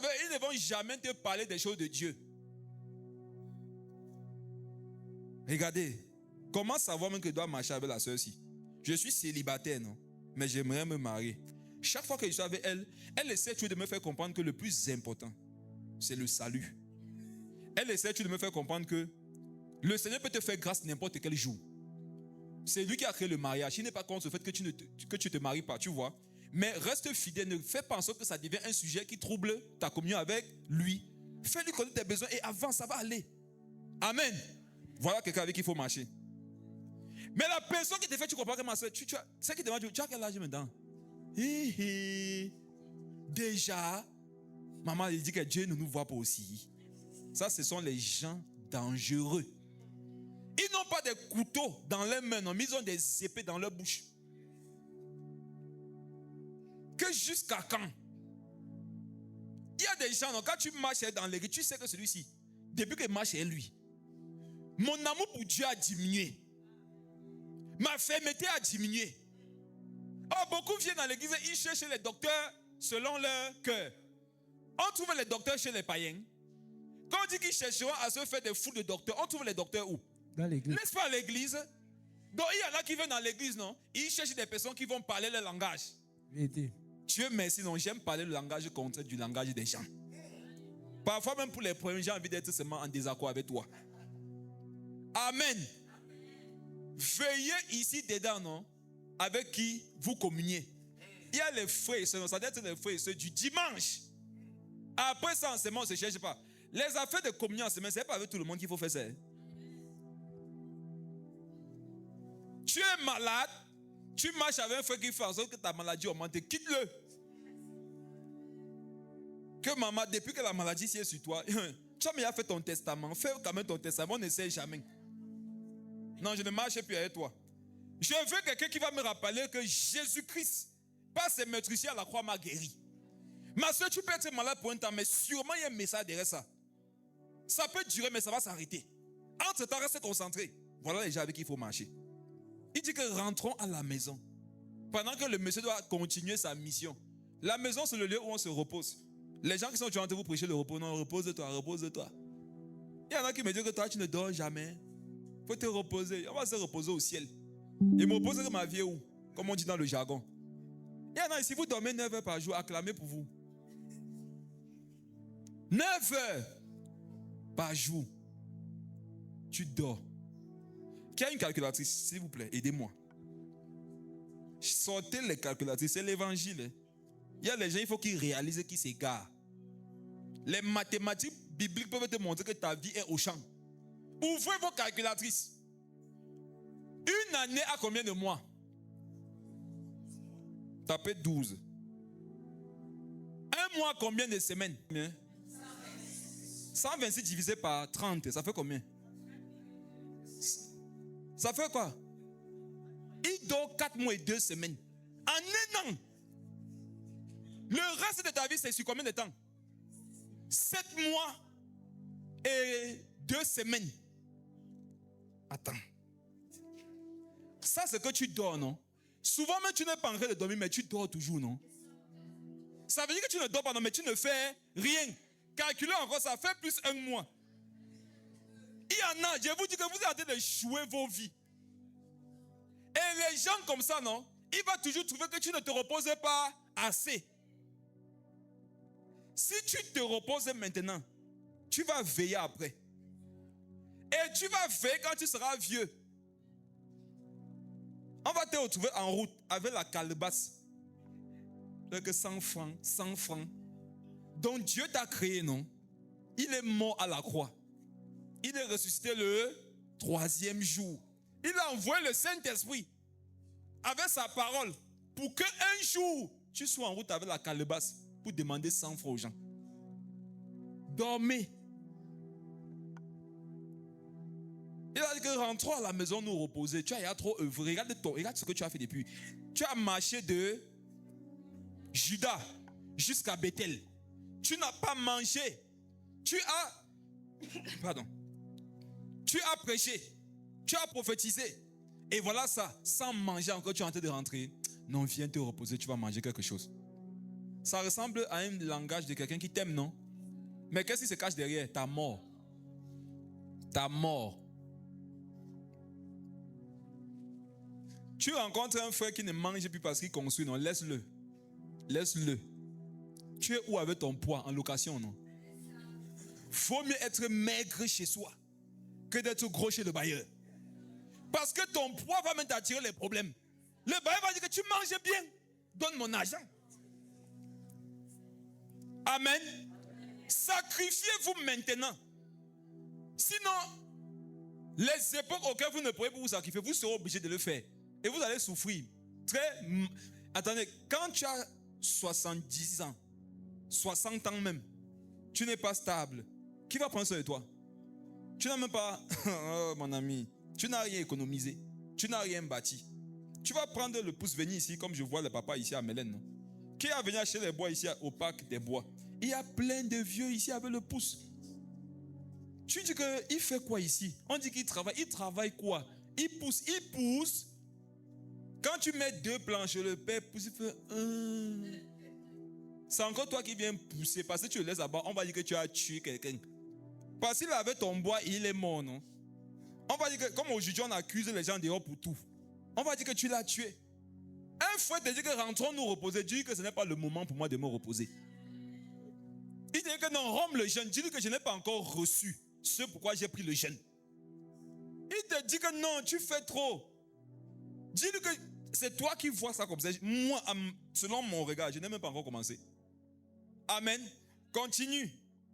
savez, ils ne vont jamais te parler des choses de Dieu. Regardez, comment savoir même que je dois marcher avec la sœur-ci? Je suis célibataire, non? Mais j'aimerais me marier. Chaque fois que je suis avec elle, elle essaie toujours de me faire comprendre que le plus important, c'est le salut. Elle essaie toujours de me faire comprendre que le Seigneur peut te faire grâce n'importe quel jour. C'est lui qui a créé le mariage. Il n'est pas contre le fait que tu ne te maries pas, tu vois. Mais reste fidèle, ne fais pas en sorte que ça devienne un sujet qui trouble ta communion avec lui. Fais-lui connaître tes besoins et avance, ça va aller. Amen. Voilà quelqu'un avec qui il faut marcher. Mais la personne qui te fait, tu comprends que ma soeur, c'est qui te demande, tu as quel âge maintenant? Déjà, maman elle dit que Dieu ne nous voit pas aussi. Ça, ce sont les gens dangereux. Ils n'ont pas des couteaux dans leurs mains, non, mais ils ont des épées dans leur bouche. Que jusqu'à quand? Il y a des gens, non, quand tu marches dans l'église, tu sais que celui-ci, depuis qu'il marche, c'est lui. Mon amour pour Dieu a diminué. Ma fermeté a diminué. Oh, beaucoup viennent dans l'église et ils cherchent les docteurs selon leur cœur. On trouve les docteurs chez les païens. Quand on dit qu'ils chercheront à se faire des fous de docteurs, on trouve les docteurs où? Dans l'église. N'est-ce pas à l'église? Donc il y en a qui viennent dans l'église, non? Ils cherchent des personnes qui vont parler leur langage. Dieu merci, non, j'aime parler le langage contraire du langage des gens. Parfois même pour les premiers, j'ai envie d'être seulement en désaccord avec toi. Amen. Veillez ici dedans, non? Avec qui vous communiez. Il y a les frères et sœurs, ça doit être les frères et sœurs du dimanche. Après ça, en semaine, on ne se cherche pas. Les affaires de communion en semaine, ce n'est pas avec tout le monde qu'il faut faire ça. Tu es malade, tu marches avec un frère qui fait en sorte que ta maladie augmente, quitte-le. Que maman, depuis que la maladie est sur toi, tu as déjà fait ton testament, fais quand même ton testament, on ne sait jamais. Non, je ne marche plus avec toi. Je veux quelqu'un qui va me rappeler que Jésus-Christ, par ses meurtrissures à la croix, m'a guéri. Ma soeur, tu peux être malade pour un temps, mais sûrement il y a un message derrière ça. Ça peut durer, mais ça va s'arrêter. Entre-temps, reste concentré. Voilà les gens avec qui il faut marcher. Il dit que rentrons à la maison. Pendant que le monsieur doit continuer sa mission. La maison, c'est le lieu où on se repose. Les gens qui sont en train de vous prêcher le repos, non, repose-toi, repose-toi. Il y en a qui me disent que toi, tu ne dors jamais. Il faut te reposer. On va se reposer au ciel. Et me reposer comme ma vie où? Comme on dit dans le jargon. Il y en a ici, vous dormez 9 heures par jour, acclamez pour vous. 9 heures par jour. Tu dors. Qui a une calculatrice, s'il vous plaît, aidez-moi. Sortez les calculatrices, c'est l'évangile. Il y a les gens, il faut qu'ils réalisent qu'ils s'égarent. Les mathématiques bibliques peuvent te montrer que ta vie est au champ. Ouvrez vos calculatrices. Une année a combien de mois? Tapez 12. Un mois, combien de semaines? 126 divisé par 30, ça fait combien? Ça fait quoi? Il dort 4 mois et 2 semaines. En un an. Le reste de ta vie, c'est sur combien de temps? 7 mois et 2 semaines. Attends. Ça, c'est que tu dors, non? Souvent, même tu n'es pas en train de dormir, mais tu dors toujours, non? Ça veut dire que tu ne dors pas, non, mais tu ne fais rien. Calculez encore, ça fait plus 1 mois. Il y en a, je vous dis que vous êtes en train de jouer vos vies. Et les gens comme ça, non? Il va toujours trouver que tu ne te reposes pas assez. Si tu te reposes maintenant, tu vas veiller après. Et tu vas veiller quand tu seras vieux. On va te retrouver en route avec la calebasse. Avec 100 francs, 100 francs. Donc Dieu t'a créé, non? Il est mort à la croix. Il est ressuscité le 3e jour. Il a envoyé le Saint-Esprit avec sa parole pour qu'un jour, tu sois en route avec la calebasse pour demander 100 francs aux gens. Dormez. Il a dit que rentrons à la maison nous reposer. Tu as trop œuvré. Regarde ce que tu as fait depuis. Tu as marché de Juda jusqu'à Bethel. Tu n'as pas mangé. Tu as prêché. Tu as prophétisé. Et voilà ça. Sans manger encore, tu es en train de rentrer. Non, viens te reposer. Tu vas manger quelque chose. Ça ressemble à un langage de quelqu'un qui t'aime, non? Mais qu'est-ce qui se cache derrière? Ta mort. Ta mort. Tu rencontres un frère qui ne mange plus parce qu'il construit, non? Laisse-le. Laisse-le. Tu es où avec ton poids? En location, non? Faut mieux être maigre chez soi que d'être gros chez le bailleur. Parce que ton poids va même t'attirer les problèmes. Le bailleur va dire que tu manges bien. Donne mon argent. Amen. Sacrifiez-vous maintenant. Sinon, les époques auxquelles vous ne pourrez pas vous sacrifier, vous serez obligé de le faire. Et vous allez souffrir. Attendez, quand tu as 70 ans, 60 ans même, tu n'es pas stable. Qui va prendre soin de toi? Tu n'as même pas... Oh mon ami, tu n'as rien économisé. Tu n'as rien bâti. Tu vas prendre le pouce, venir ici, comme je vois le papa ici à Mélène. Non? Qui a venu acheter les bois ici au parc des bois? Il y a plein de vieux ici avec le pouce. Tu dis qu'il fait quoi ici? On dit qu'il travaille. Il travaille quoi? Il pousse. Il pousse. Quand tu mets 2 planches, le père pousse, il fait... C'est encore toi qui viens pousser. Parce que tu le laisses là-bas, on va dire que tu as tué quelqu'un. Parce qu'il avait ton bois, il est mort, non? On va dire que, comme aujourd'hui, on accuse les gens dehors pour tout. On va dire que tu l'as tué. Un frère te dit que rentrons nous reposer. Dis que ce n'est pas le moment pour moi de me reposer. Il dit que non, rompe le jeûne. Dis-lui que je n'ai pas encore reçu ce pourquoi j'ai pris le jeûne. Il te dit que non, tu fais trop. Dis-lui que c'est toi qui vois ça comme ça. Moi, selon mon regard, je n'ai même pas encore commencé. Amen. Continue.